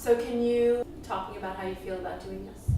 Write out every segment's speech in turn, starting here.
So can you talking about how you feel about doing this?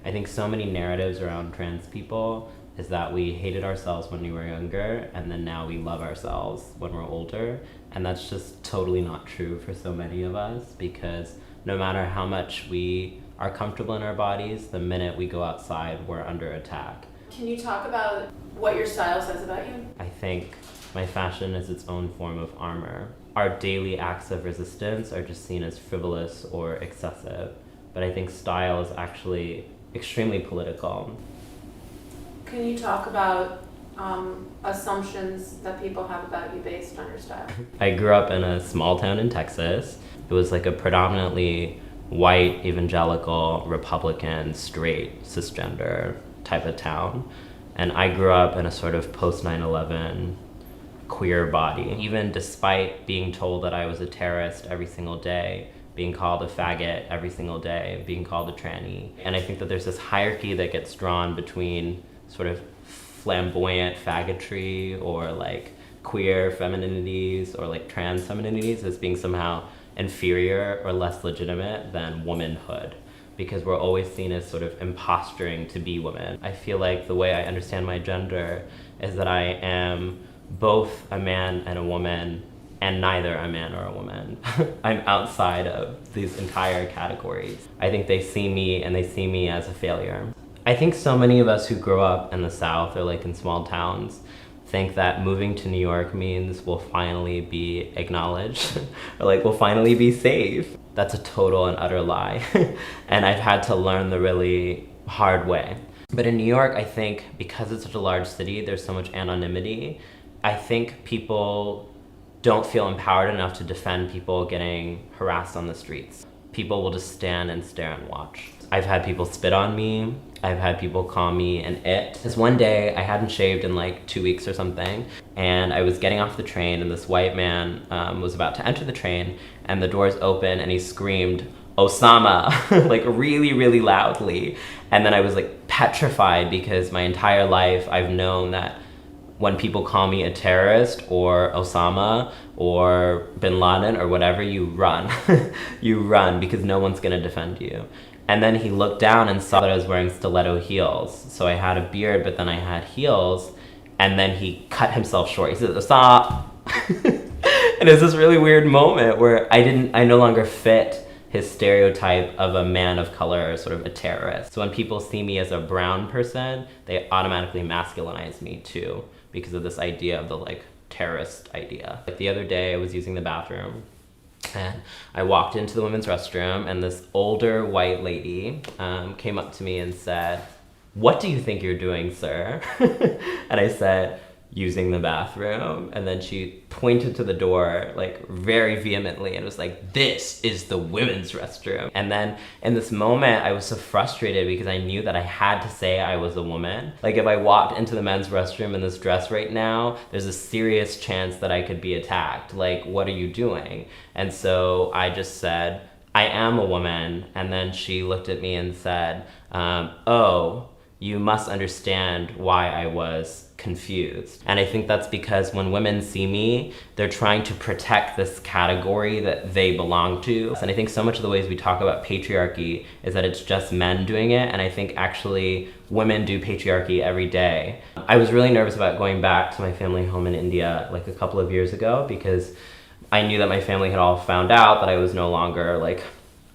I think so many narratives around trans people is that we hated ourselves when we were younger, and then now we love ourselves when we're older. And that's just totally not true for so many of us, because no matter how much we are comfortable in our bodies, the minute we go outside, we're under attack. Can you talk about what your style says about you? I think my fashion is its own form of armor. Our daily acts of resistance are just seen as frivolous or excessive, but I think style is actually extremely political. Can you talk about assumptions that people have about you based on your style? I grew up in a small town in Texas. It was like a predominantly white, evangelical, Republican, straight, cisgender type of town. And I grew up in a sort of post 9/11 queer body. Even despite being told that I was a terrorist every single day, being called a faggot every single day, being called a tranny. And I think that there's this hierarchy that gets drawn between sort of flamboyant faggotry or like queer femininities or like trans femininities as being somehow inferior or less legitimate than womanhood, because we're always seen as sort of imposturing to be women. I feel like the way I understand my gender is that I am both a man and a woman, and neither a man or a woman. I'm outside of these entire categories. I think they see me and they see me as a failure. I think so many of us who grow up in the South or like in small towns think that moving to New York means we'll finally be acknowledged or like we'll finally be safe. That's a total and utter lie. And I've had to learn the really hard way. But in New York, I think because it's such a large city, there's so much anonymity. I think people don't feel empowered enough to defend people getting harassed on the streets. People will just stand and stare and watch. I've had people spit on me. I've had people call me an it. This one day, I hadn't shaved in like 2 weeks or something, and I was getting off the train, and this white man was about to enter the train, and the doors open, and he screamed, "Osama," like really, really loudly. And then I was like petrified, because my entire life I've known that when people call me a terrorist or Osama or bin Laden or whatever, you run. You run, because no one's gonna defend you. And then he looked down and saw that I was wearing stiletto heels. So I had a beard, but then I had heels. And then he cut himself short. He said, "Stop." And it's this really weird moment where I no longer fit his stereotype of a man of color, or sort of a terrorist. So when people see me as a brown person, they automatically masculinize me too, because of this idea of the like terrorist idea. Like the other day I was using the bathroom, and I walked into the women's restroom, and this older white lady came up to me and said, "What do you think you're doing, sir?" And I said, "Using the bathroom." And then she pointed to the door like very vehemently and was like, "This is the women's restroom." And then in this moment, I was so frustrated because I knew that I had to say I was a woman. Like if I walked into the men's restroom in this dress right now, there's a serious chance that I could be attacked. Like, what are you doing? And so I just said, "I am a woman." And then she looked at me and said, "Oh, you must understand why I was confused." And I think that's because when women see me, they're trying to protect this category that they belong to. And I think so much of the ways we talk about patriarchy is that it's just men doing it, and I think actually women do patriarchy every day. I was really nervous about going back to my family home in India like a couple of years ago, because I knew that my family had all found out that I was no longer like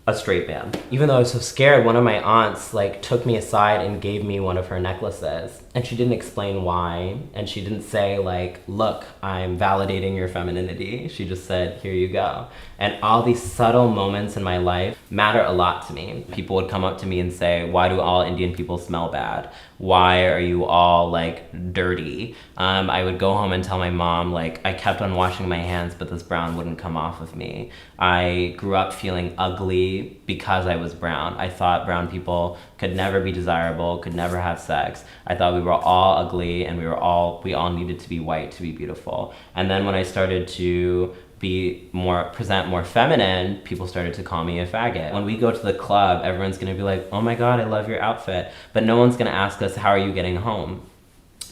a straight man. Even though I was so scared, one of my aunts like took me aside and gave me one of her necklaces, and she didn't explain why, and she didn't say like, "Look, I'm validating your femininity." She just said, "Here you go." And all these subtle moments in my life matter a lot to me. People would come up to me and say, "Why do all Indian people smell bad? Why are you all like dirty?" I would go home and tell my mom like I kept on washing my hands, but this brown wouldn't come off of me. I grew up feeling ugly because I was brown. I thought brown people could never be desirable, could never have sex. I thought we were all ugly, and we all needed to be white to be beautiful. And then when I started to present more feminine, people started to call me a faggot. When we go to the club, everyone's gonna be like, "Oh my God, I love your outfit." But no one's gonna ask us, "How are you getting home?"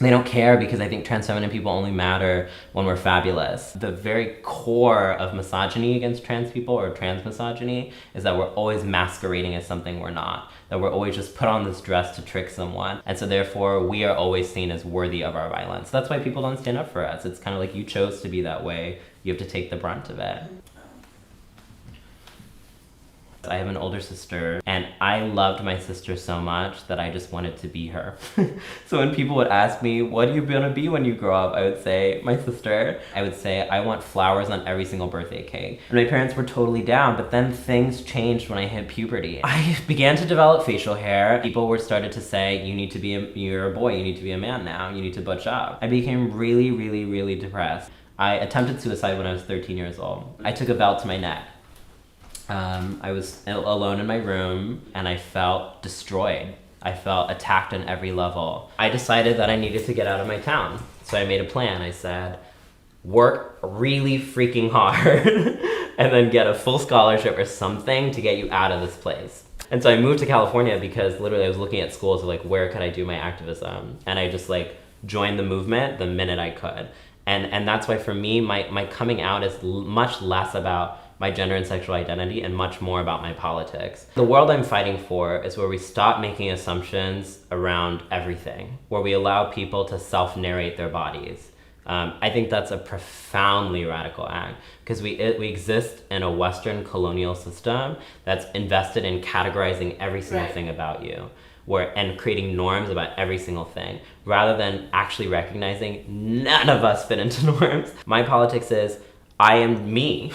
They don't care because I think trans feminine people only matter when we're fabulous. The very core of misogyny against trans people, or trans misogyny, is that we're always masquerading as something we're not. That we're always just put on this dress to trick someone. And so therefore we are always seen as worthy of our violence. That's why people don't stand up for us. It's kind of like, you chose to be that way. You have to take the brunt of it. I have an older sister, and I loved my sister so much that I just wanted to be her. So when people would ask me, what are you gonna be when you grow up? I would say, my sister. I would say, I want flowers on every single birthday cake. And my parents were totally down, but then things changed when I hit puberty. I began to develop facial hair. People were started to say, you're a boy, you need to be a man now, you need to butch up. I became really, really, really depressed. I attempted suicide when I was 13 years old. I took a belt to my neck. I was alone in my room and I felt destroyed. I felt attacked on every level. I decided that I needed to get out of my town. So I made a plan. I said, work really freaking hard and then get a full scholarship or something to get you out of this place. And so I moved to California because literally I was looking at schools of like, where could I do my activism? And I just like joined the movement the minute I could. And that's why for me, my coming out is much less about my gender and sexual identity and much more about my politics. The world I'm fighting for is where we stop making assumptions around everything, where we allow people to self-narrate their bodies. I think that's a profoundly radical act because we exist in a Western colonial system that's invested in categorizing every single thing about you. And creating norms about every single thing, rather than actually recognizing none of us fit into norms. My politics is, I am me.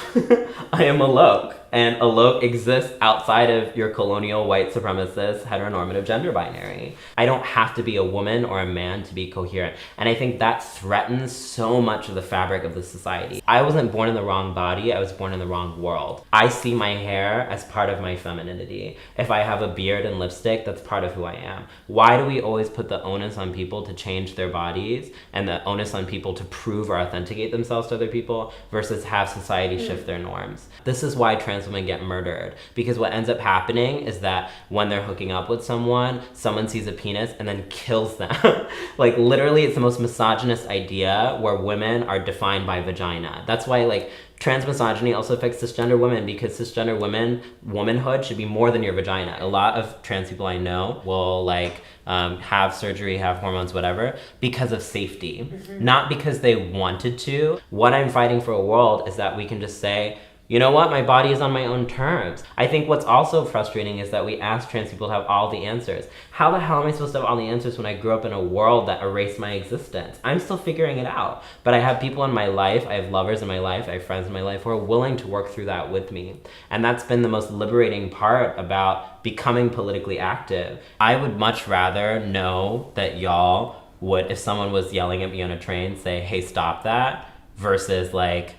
I am Alok, and Alok exists outside of your colonial white supremacist heteronormative gender binary. I don't have to be a woman or a man to be coherent, and I think that threatens so much of the fabric of the society. I wasn't born in the wrong body, I was born in the wrong world. I see my hair as part of my femininity. If I have a beard and lipstick, that's part of who I am. Why do we always put the onus on people to change their bodies and the onus on people to prove or authenticate themselves to other people versus have society shift their norms? This is why trans women get murdered, because what ends up happening is that when they're hooking up with someone sees a penis and then kills them. Like literally it's the most misogynist idea where women are defined by vagina. That's why like trans misogyny also affects cisgender women, because cisgender women, womanhood should be more than your vagina. A lot of trans people I know will like have surgery, have hormones, whatever, because of safety, not because they wanted to. What I'm fighting for a world is that we can just say, you know what, my body is on my own terms. I think what's also frustrating is that we ask trans people to have all the answers. How the hell am I supposed to have all the answers when I grew up in a world that erased my existence? I'm still figuring it out. But I have people in my life, I have lovers in my life, I have friends in my life who are willing to work through that with me. And that's been the most liberating part about becoming politically active. I would much rather know that y'all would, if someone was yelling at me on a train, say, hey, stop that, versus like,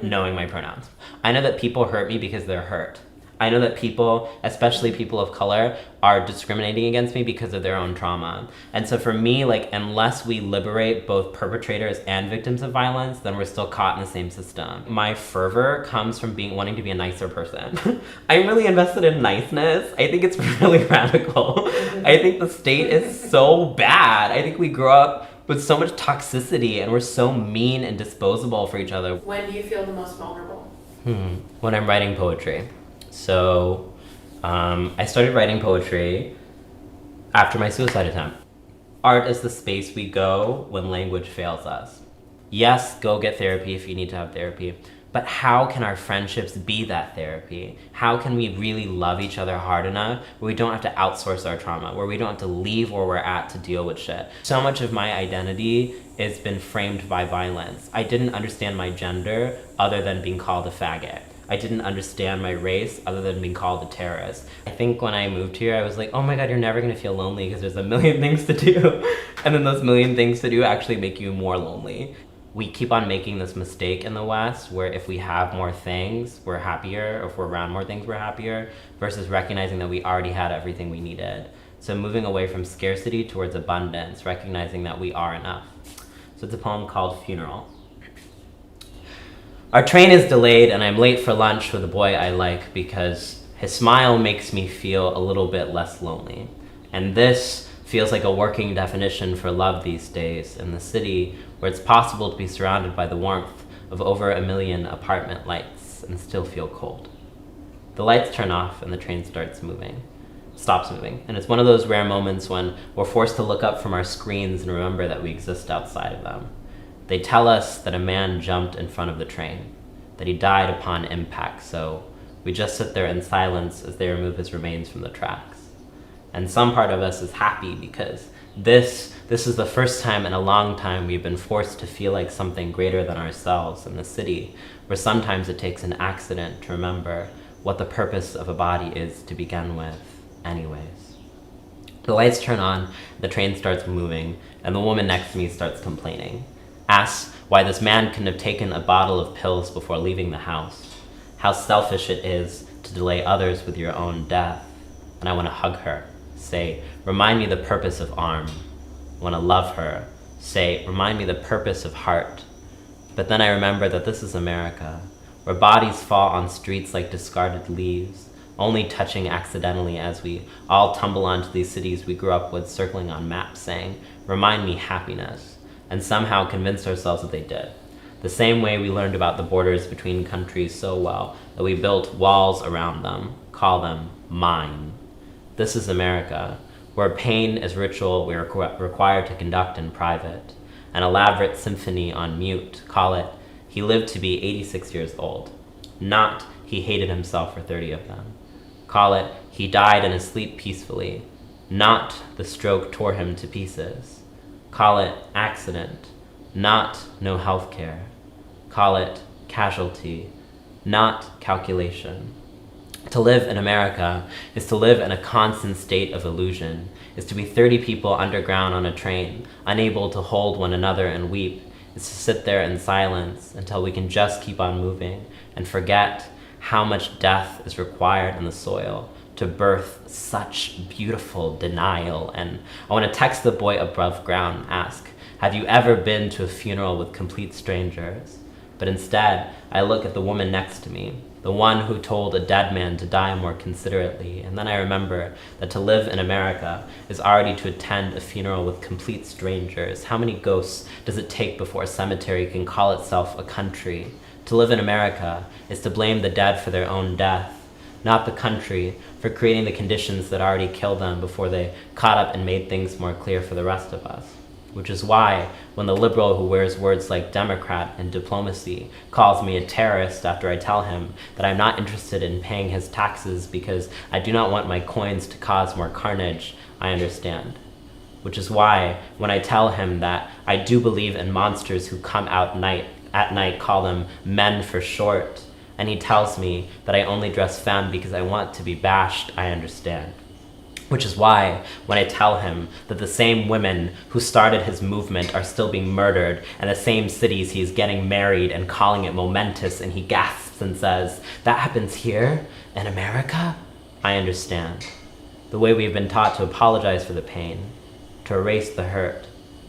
knowing my pronouns. I know that people hurt me because they're hurt. I know that people, especially people of color, are discriminating against me because of their own trauma. And so for me, like, unless we liberate both perpetrators and victims of violence, then we're still caught in the same system. My fervor comes from wanting to be a nicer person. I'm really invested in niceness. I think it's really radical. I think the state is so bad. I think we grow up with so much toxicity and we're so mean and disposable for each other. When do you feel the most vulnerable? When I'm writing poetry. So I started writing poetry after my suicide attempt. Art is the space we go when language fails us. Yes, go get therapy if you need to have therapy. But how can our friendships be that therapy? How can we really love each other hard enough where we don't have to outsource our trauma, where we don't have to leave where we're at to deal with shit? So much of my identity has been framed by violence. I didn't understand my gender other than being called a faggot. I didn't understand my race other than being called a terrorist. I think when I moved here, I was like, oh my God, you're never gonna feel lonely because there's a million things to do. And then those million things to do actually make you more lonely. We keep on making this mistake in the West where if we have more things, we're happier, or if we're around more things, we're happier, versus recognizing that we already had everything we needed. So moving away from scarcity towards abundance, recognizing that we are enough. So it's a poem called Funeral. Our train is delayed and I'm late for lunch with a boy I like because his smile makes me feel a little bit less lonely. And this feels like a working definition for love these days in the city where it's possible to be surrounded by the warmth of over 1 million apartment lights and still feel cold. The lights turn off and the train stops moving. And it's one of those rare moments when we're forced to look up from our screens and remember that we exist outside of them. They tell us that a man jumped in front of the train, that he died upon impact, so we just sit there in silence as they remove his remains from the tracks. And some part of us is happy because this is the first time in a long time we've been forced to feel like something greater than ourselves in the city, where sometimes it takes an accident to remember what the purpose of a body is to begin with anyways. The lights turn on, the train starts moving, and the woman next to me starts complaining. Asks why this man couldn't have taken a bottle of pills before leaving the house. How selfish it is to delay others with your own death. And I want to hug her. Say, remind me the purpose of arm. I want to love her. Say, remind me the purpose of heart. But then I remember that this is America, where bodies fall on streets like discarded leaves, only touching accidentally as we all tumble onto these cities we grew up with, circling on maps saying, remind me happiness, and somehow convinced ourselves that they did. The same way we learned about the borders between countries so well that we built walls around them, call them mine. This is America, where pain is ritual we are required to conduct in private, an elaborate symphony on mute, call it, he lived to be 86 years old. Not, he hated himself for 30 of them. Call it, he died in his sleep peacefully. Not, the stroke tore him to pieces. Call it, accident. Not, no health care. Call it, casualty. Not, calculation. To live in America is to live in a constant state of illusion, is to be 30 people underground on a train, unable to hold one another and weep, is to sit there in silence until we can just keep on moving and forget how much death is required in the soil to birth such beautiful denial. And I want to text the boy above ground, ask, have you ever been to a funeral with complete strangers? But instead, I look at the woman next to me, the one who told a dead man to die more considerately, and then I remember that to live in America is already to attend a funeral with complete strangers. How many ghosts does it take before a cemetery can call itself a country? To live in America is to blame the dead for their own death, not the country for creating the conditions that already killed them before they caught up and made things more clear for the rest of us. Which is why when the liberal who wears words like Democrat and diplomacy calls me a terrorist after I tell him that I'm not interested in paying his taxes because I do not want my coins to cause more carnage, I understand. Which is why when I tell him that I do believe in monsters who come out at night, call them men for short, and he tells me that I only dress femme because I want to be bashed, I understand. Which is why when I tell him that the same women who started his movement are still being murdered and the same cities he's getting married and calling it momentous, and he gasps and says, that happens here in America? I understand. The way we've been taught to apologize for the pain, to erase the hurt,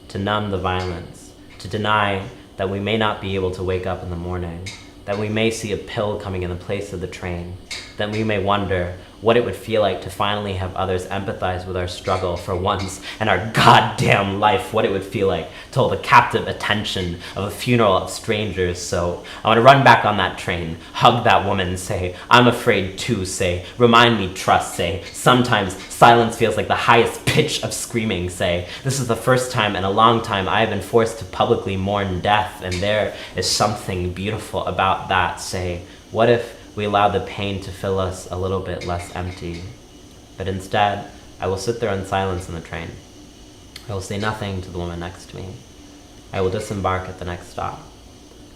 to numb the violence, to deny that we may not be able to wake up in the morning, that we may see a pill coming in the place of the train, that we may wonder what it would feel like to finally have others empathize with our struggle for once in our goddamn life, what it would feel like to hold the captive attention of a funeral of strangers. So I want to run back on that train, hug that woman, say, I'm afraid too, say, remind me trust, say, sometimes silence feels like the highest pitch of screaming, say, this is the first time in a long time I have been forced to publicly mourn death, and there is something beautiful about that, say, what if we allow the pain to fill us a little bit less empty? But instead, I will sit there in silence in the train. I will say nothing to the woman next to me. I will disembark at the next stop.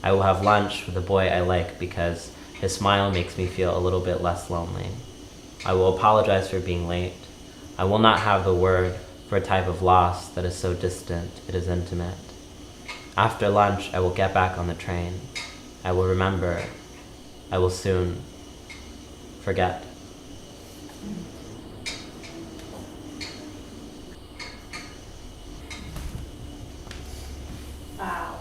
I will have lunch with the boy I like because his smile makes me feel a little bit less lonely. I will apologize for being late. I will not have the word for a type of loss that is so distant it is intimate. After lunch, I will get back on the train. I will remember. I will soon forget. Wow.